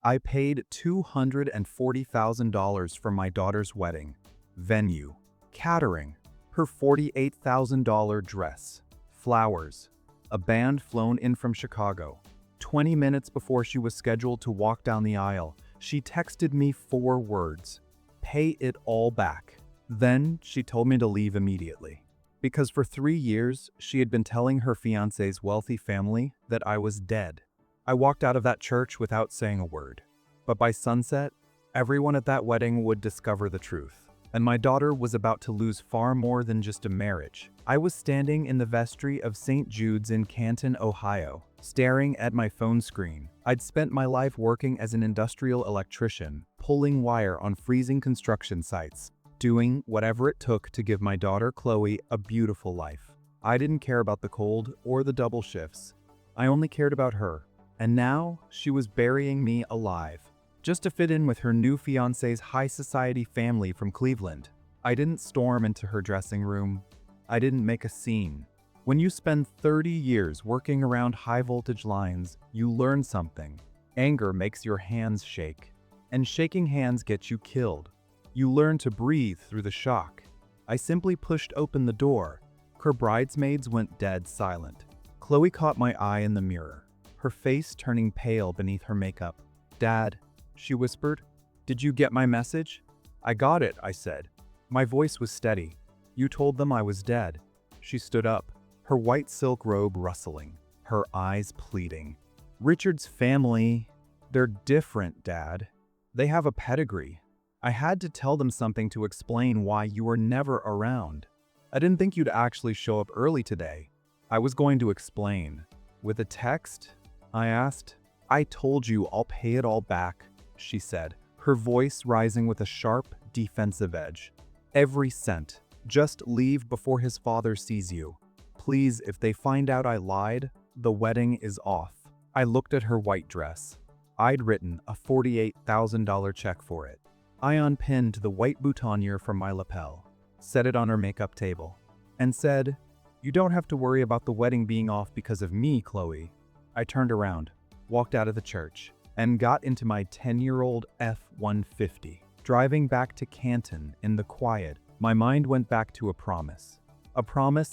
I paid $240,000 for my daughter's wedding. Venue, catering, her $48,000 dress, flowers, a band flown in from Chicago. 20 minutes before she was scheduled to walk down the aisle, she texted me 4 words: "Pay it all back." Then she told me to leave immediately. Because for 3 years, she had been telling her fiancé's wealthy family that I was dead. I walked out of that church without saying a word. But by sunset, everyone at that wedding would discover the truth. And my daughter was about to lose far more than just a marriage. I was standing in the vestry of St. Jude's in Canton, Ohio, staring at my phone screen. I'd spent my life working as an industrial electrician, pulling wire on freezing construction sites, doing whatever it took to give my daughter Chloe a beautiful life. I didn't care about the cold or the double shifts. I only cared about her. And now she was burying me alive, just to fit in with her new fiancé's high society family from Cleveland. I didn't storm into her dressing room. I didn't make a scene. When you spend 30 years working around high voltage lines, you learn something. Anger makes your hands shake, and shaking hands gets you killed. You learn to breathe through the shock. I simply pushed open the door. Her bridesmaids went dead silent. Chloe caught my eye in the mirror, her face turning pale beneath her makeup. "Dad," she whispered, "did you get my message?" "I got it," I said. My voice was steady. "You told them I was dead." She stood up, her white silk robe rustling, her eyes pleading. "Richard's family, they're different, Dad. They have a pedigree. I had to tell them something to explain why you were never around. I didn't think you'd actually show up early today." I was going to explain. "With a text?" I asked. "I told you I'll pay it all back," she said, her voice rising with a sharp, defensive edge. "Every cent. Just leave before his father sees you. Please, if they find out I lied, the wedding is off." I looked at her white dress. I'd written a $48,000 check for it. I unpinned the white boutonniere from my lapel, set it on her makeup table, and said, "You don't have to worry about the wedding being off because of me, Chloe." I turned around, walked out of the church, and got into my 10-year-old F-150. Driving back to Canton in the quiet, my mind went back to a promise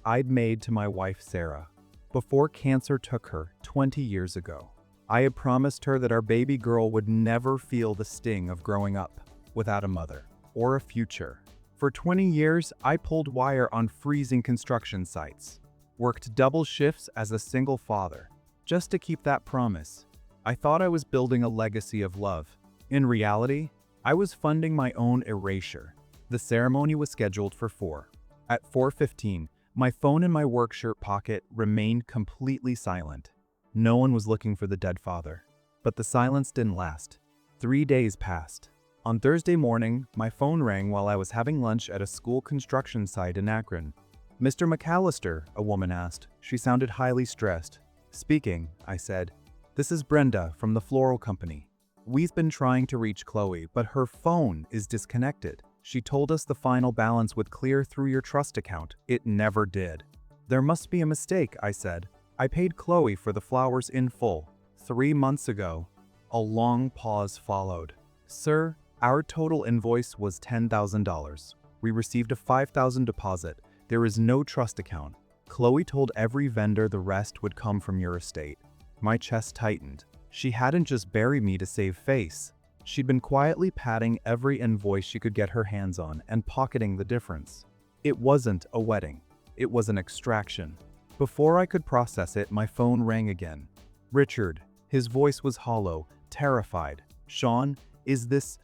I'd made to my wife Sarah before cancer took her 20 years ago. I had promised her that our baby girl would never feel the sting of growing up without a mother or a future. For 20 years, I pulled wire on freezing construction sites, worked double shifts as a single father, just to keep that promise. I thought I was building a legacy of love. In reality, I was funding my own erasure. The ceremony was scheduled for 4. At 4:15, my phone in my work shirt pocket remained completely silent. No one was looking for the dead father. But the silence didn't last. 3 days passed. On Thursday morning, my phone rang while I was having lunch at a school construction site in Akron. "Mr. McAllister," a woman asked. She sounded highly stressed. "Speaking," I said. "This is Brenda from the floral company. We've been trying to reach Chloe, but her phone is disconnected. She told us the final balance would clear through your trust account. It never did." "There must be a mistake," I said. "I paid Chloe for the flowers in full 3 months ago." A long pause followed. "Sir, our total invoice was $10,000. We received a $5,000 deposit. There is no trust account. Chloe told every vendor the rest would come from your estate." My chest tightened. She hadn't just buried me to save face. She'd been quietly padding every invoice she could get her hands on and pocketing the difference. It wasn't a wedding. It was an extraction. Before I could process it, my phone rang again. "Richard." His voice was hollow, terrified. "Sean, is this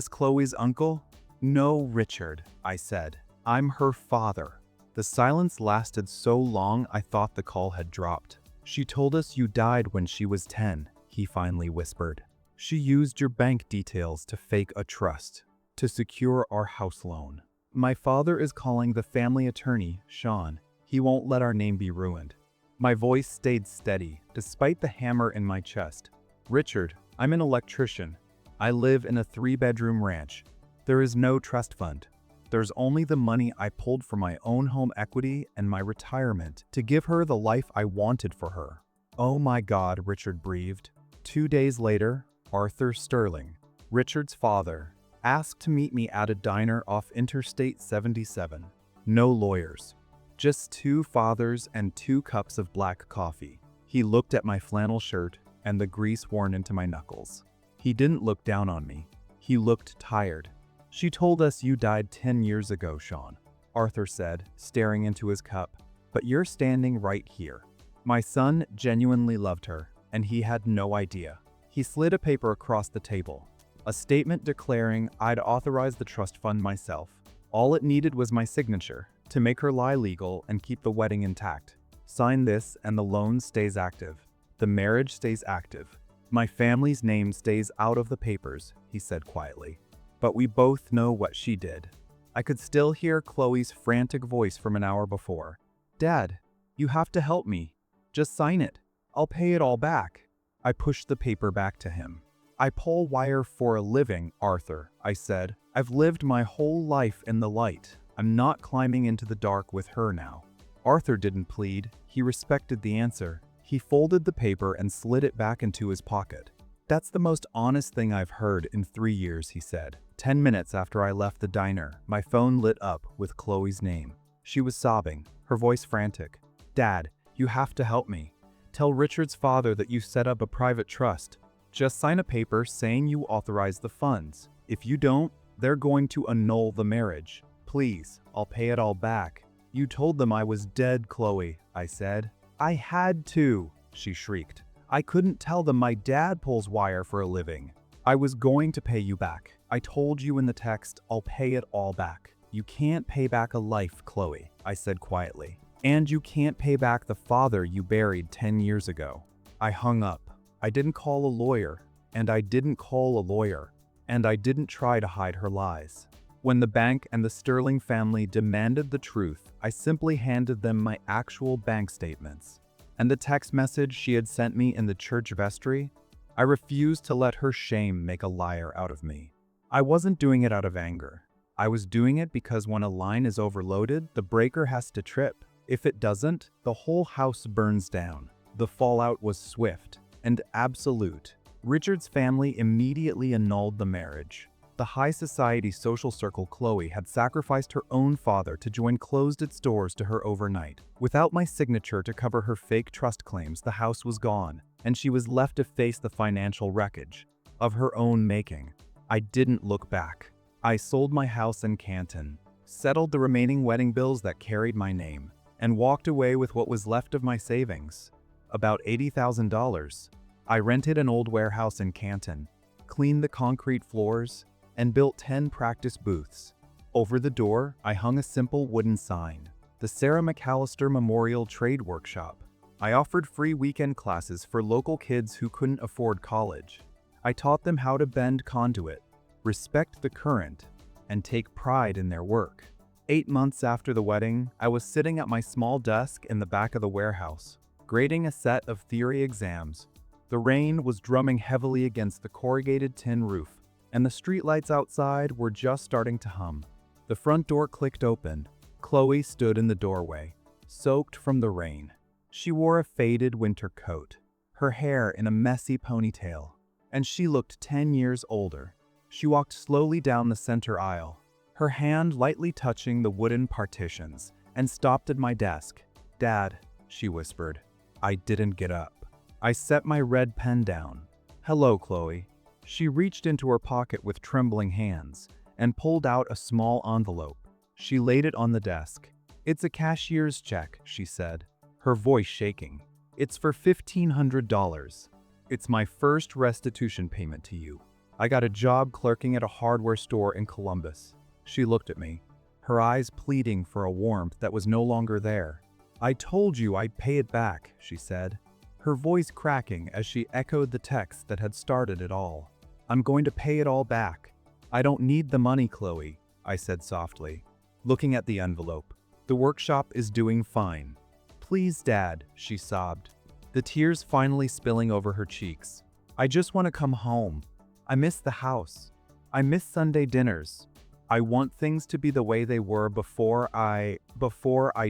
Chloe's uncle?" "No, Richard," I said. "I'm her father." The silence lasted so long I thought the call had dropped. "She told us you died when she was 10, he finally whispered. "She used your bank details to fake a trust, to secure our house loan. My father is calling the family attorney, Sean. He won't let our name be ruined." My voice stayed steady, despite the hammer in my chest. "Richard, I'm an electrician. I live in a 3-bedroom ranch. There is no trust fund. There's only the money I pulled from my own home equity and my retirement to give her the life I wanted for her." "Oh my God," Richard breathed. 2 days later, Arthur Sterling, Richard's father, asked to meet me at a diner off Interstate 77. No lawyers. Just two fathers and 2 cups of black coffee. He looked at my flannel shirt and the grease worn into my knuckles. He didn't look down on me. He looked tired. "She told us you died 10 years ago, Sean," Arthur said, staring into his cup. "But you're standing right here." My son genuinely loved her, and he had no idea. He slid a paper across the table. A statement declaring I'd authorized the trust fund myself. All it needed was my signature to make her lie legal and keep the wedding intact. "Sign this and the loan stays active. The marriage stays active. My family's name stays out of the papers," he said quietly. But we both know what she did. I could still hear Chloe's frantic voice from an hour before. "Dad, you have to help me. Just sign it. I'll pay it all back." I pushed the paper back to him. "I pull wire for a living, Arthur," I said. "I've lived my whole life in the light. I'm not climbing into the dark with her now." Arthur didn't plead. He respected the answer. He folded the paper and slid it back into his pocket. "That's the most honest thing I've heard in 3 years," he said. 10 minutes after I left the diner, my phone lit up with Chloe's name. She was sobbing, her voice frantic. "Dad, you have to help me. Tell Richard's father that you set up a private trust. Just sign a paper saying you authorize the funds. If you don't, they're going to annul the marriage. Please, I'll pay it all back." "You told them I was dead, Chloe," I said. "I had to," she shrieked. "I couldn't tell them my dad pulls wire for a living." "I was going to pay you back. I told you in the text, I'll pay it all back." "You can't pay back a life, Chloe," I said quietly. "And you can't pay back the father you buried 10 years ago." I hung up. I didn't call a lawyer, and I didn't call a lawyer, and I didn't try to hide her lies. When the bank and the Sterling family demanded the truth, I simply handed them my actual bank statements. And the text message she had sent me in the church vestry, I refused to let her shame make a liar out of me. I wasn't doing it out of anger. I was doing it because when a line is overloaded, the breaker has to trip. If it doesn't, the whole house burns down. The fallout was swift and absolute. Richard's family immediately annulled the marriage. The high society social circle Chloe had sacrificed her own father to join closed its doors to her overnight. Without my signature to cover her fake trust claims, the house was gone, and she was left to face the financial wreckage of her own making. I didn't look back. I sold my house in Canton, settled the remaining wedding bills that carried my name, and walked away with what was left of my savings, about $80,000. I rented an old warehouse in Canton, cleaned the concrete floors, and built 10 practice booths. Over the door, I hung a simple wooden sign, the Sarah McAllister Memorial Trade Workshop. I offered free weekend classes for local kids who couldn't afford college. I taught them how to bend conduit, respect the current, and take pride in their work. 8 months after the wedding, I was sitting at my small desk in the back of the warehouse, grading a set of theory exams. The rain was drumming heavily against the corrugated tin roof, and the streetlights outside were just starting to hum. The front door clicked open. Chloe stood in the doorway, soaked from the rain. She wore a faded winter coat, her hair in a messy ponytail, and she looked 10 years older. She walked slowly down the center aisle, her hand lightly touching the wooden partitions, and stopped at my desk. "Dad," she whispered. I didn't get up. I set my red pen down. "Hello, Chloe." She reached into her pocket with trembling hands and pulled out a small envelope. She laid it on the desk. "It's a cashier's check," she said, her voice shaking. "It's for $1,500. It's my first restitution payment to you. I got a job clerking at a hardware store in Columbus." She looked at me, her eyes pleading for a warmth that was no longer there. "I told you I'd pay it back," she said, her voice cracking as she echoed the text that had started it all. "I'm going to pay it all back." "I don't need the money, Chloe," I said softly, looking at the envelope. "The workshop is doing fine." "Please, Dad," she sobbed, the tears finally spilling over her cheeks. "I just want to come home. I miss the house. I miss Sunday dinners. I want things to be the way they were before I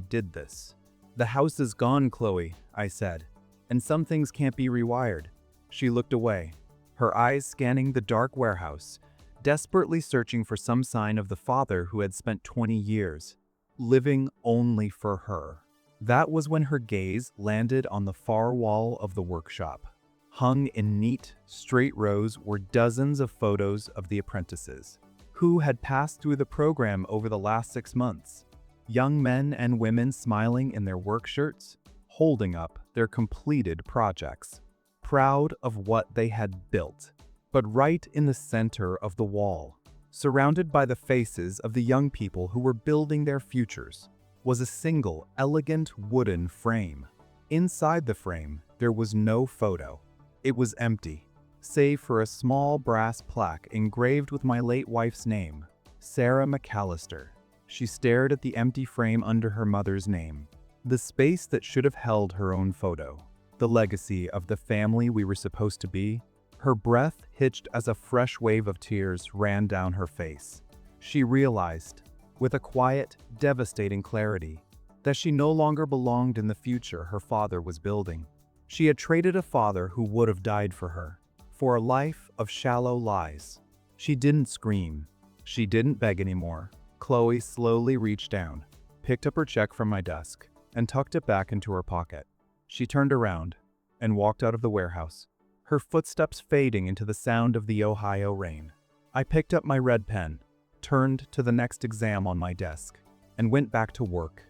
did this." "The house is gone, Chloe," I said, "and some things can't be rewired." She looked away, her eyes scanning the dark warehouse, desperately searching for some sign of the father who had spent 20 years, living only for her. That was when her gaze landed on the far wall of the workshop. Hung in neat, straight rows were dozens of photos of the apprentices, who had passed through the program over the last 6 months. Young men and women smiling in their work shirts, holding up their completed projects, proud of what they had built. But right in the center of the wall, surrounded by the faces of the young people who were building their futures, was a single, elegant wooden frame. Inside the frame, there was no photo. It was empty, save for a small brass plaque engraved with my late wife's name, Sarah McAllister. She stared at the empty frame under her mother's name, the space that should have held her own photo, the legacy of the family we were supposed to be. Her breath hitched as a fresh wave of tears ran down her face. She realized, with a quiet, devastating clarity, that she no longer belonged in the future her father was building. She had traded a father who would have died for her, for a life of shallow lies. She didn't scream. She didn't beg anymore. Chloe slowly reached down, picked up her check from my desk, and tucked it back into her pocket. She turned around and walked out of the warehouse, her footsteps fading into the sound of the Ohio rain. I picked up my red pen, turned to the next exam on my desk, and went back to work.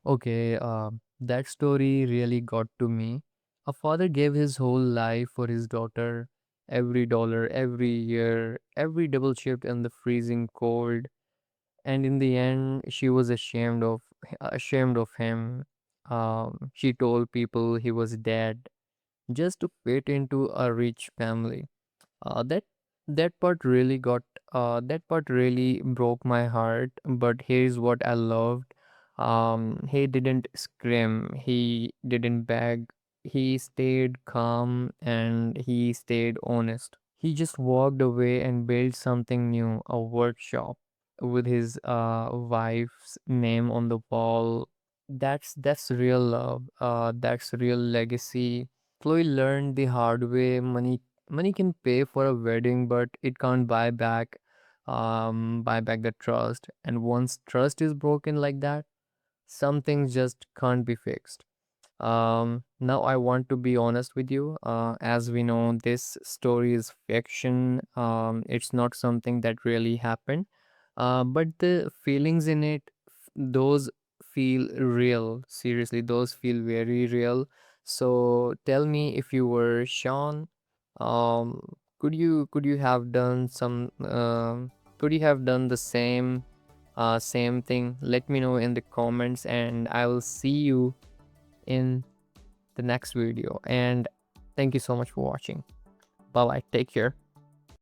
Okay, that story really got to me. A father gave his whole life for his daughter, every dollar, every year, every double shift in the freezing cold, and in the end, she was ashamed of him. She told people he was dead just to fit into a rich family. Uh, that that part really got that part really broke my heart. But here's what I loved. He didn't scream. He didn't beg. He stayed calm and he stayed honest. He just walked away and built something new, a workshop with his wife's name on the wall. That's real love. That's real legacy. Chloe learned the hard way. Money can pay for a wedding, but it can't buy back the trust. And once trust is broken like that, some things just can't be fixed. Now I want to be honest with you. As we know, this story is fiction. It's not something that really happened. But the feelings in it, those feel real. Seriously, those feel very real. So tell me, if you were Sean, could you have done could you have done the same thing? Let me know in the comments, and I will see you in the next video. And thank you so much for watching. Bye bye. Take care.